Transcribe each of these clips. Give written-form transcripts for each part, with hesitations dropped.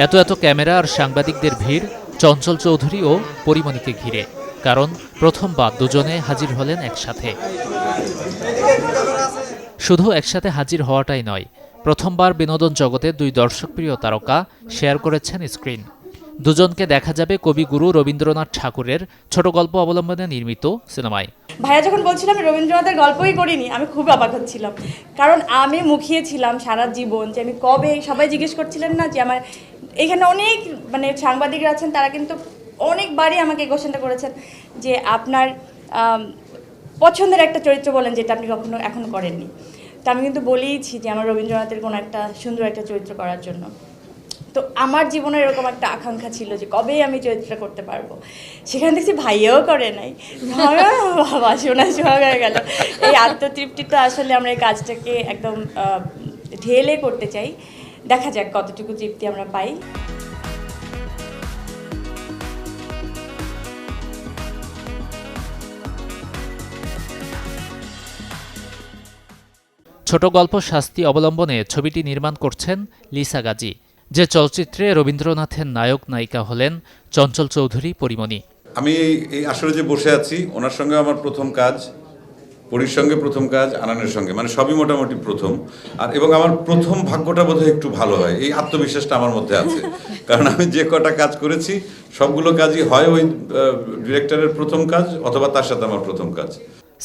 এত ক্যামেরা আর সাংবাদিকদের ভিড় চঞ্চল চৌধুরী ও পরিমণিকে ঘিরে, কারণ প্রথমবার দুজনে হাজির হলেন একসাথে। শুধু একসাথে হাজির হওয়াটাই নয়, প্রথমবার বিনোদন জগতে দুই দর্শকপ্রিয় তারকা শেয়ার করেছেন স্ক্রিন। দুজনকে দেখা যাবে কবিগুরু রবীন্দ্রনাথ ঠাকুরের ছোট গল্প অবলম্বনে নির্মিত সিনেমায়। ভাইয়া যখন বলছিলাম আমি রবীন্দ্রনাথের গল্পই করিনি, আমি খুব অবাক হচ্ছিলাম, কারণ আমি মুখিয়েছিলাম সারা জীবন যে আমি কবে, সবাই জিজ্ঞেস করছিলেন না যে আমার এখানে অনেক সাংবাদিকরা আছেন, তারা কিন্তু অনেকবারই আমাকে এই কোশ্চেনটা করেছেন যে আপনার পছন্দের একটা চরিত্র বলেন যেটা আপনি এখনো করেননি। তো আমি কিন্তু বলেইছি যে আমার রবীন্দ্রনাথের কোনো একটা সুন্দর একটা চরিত্র করার জন্য। তো আমার জীবনে এরকম একটা আকাঙ্ক্ষা ছিল যে কবে আমি চরিত্রটা করতে পারবো। সেখানে দেখছি ভাইয়াও করে নাই, বাবা শোনা সোহাগ হয়ে গেল। এই আত্মতৃপ্তিটা আসলে আমরা এই কাজটাকে একদম ঢেলে করতে চাই, দেখা যাক কতটুকু তৃপ্তি আমরা পাই। ছোট গল্প শাস্তি অবলম্বনে ছবিটি নির্মাণ করছেন লিসা গাজী, যে চলচ্চিত্রে রবীন্দ্রনাথের নায়ক নায়িকা হলেন চঞ্চল চৌধুরী, পরিমণি। আমি এই আসরে যে বসে আছি, ওনার সঙ্গে আমার প্রথম কাজ, পরির সঙ্গে প্রথম কাজ, আনানের সঙ্গে, মানে সবই মোটামুটি প্রথম। আর এবং আমার প্রথম ভাগ্যটা বোধহয় একটু ভালো হয়, এই আত্মবিশ্বাসটা আমার মধ্যে আছে। কারণ আমি যে কটা কাজ করেছি সবগুলো কাজই হয় ওই ডিরেক্টরের প্রথম কাজ অথবা তার সাথে আমার প্রথম কাজ।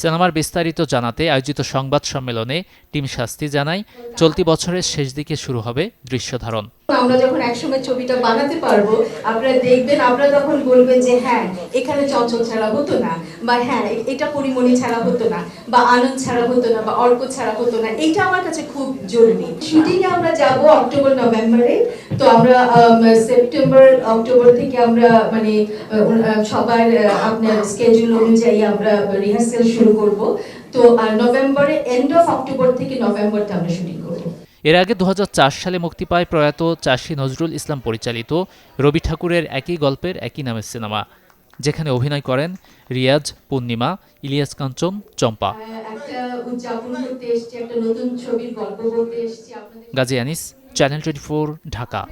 সিনেমার বিস্তারিত জানাতে আয়োজিত সংবাদ সম্মেলনে টিম শাস্তি জানায়, চলতি বছরের শেষ দিকে শুরু হবে দৃশ্যধারণ। আমরা যখন একসময় ছবিটা বানাতে পারবো, আপনারা দেখবেন, আপনারা তখন বলবেন যে হ্যাঁ এখানে চঞ্চল ছাড়া হতো না, বা হ্যাঁ এটা পরিমণি ছাড়া হতো না, বা আনন্দ ছাড়া হতো না, বা অর্ক ছাড়া হতো না। এইটা আমার কাছে খুব জরুরি। শুটিং এ আমরা যাব অক্টোবর নভেম্বরে। তো আমরা সেপ্টেম্বর অক্টোবর থেকে আমরা মানে সবার আপনার স্কেডিউল অনুযায়ী আমরা রিহার্সাল শুরু করব। তো নভেম্বরে এন্ড অফ অক্টোবর থেকে নভেম্বরটা আমরা শুটিং করব। এর আগে 2004 সালে মুক্তি পায় প্রয়াত চাষী নজরুল ইসলাম পরিচালিত রবি ঠাকুরের একই গল্পের একই নামের সিনেমা, যেখানে অভিনয় করেন রিয়াজ, পূর্ণিমা, ইলিয়াস কাঞ্চন, চম্পা। গাজী আনিস, চ্যানেল 24, ঢাকা।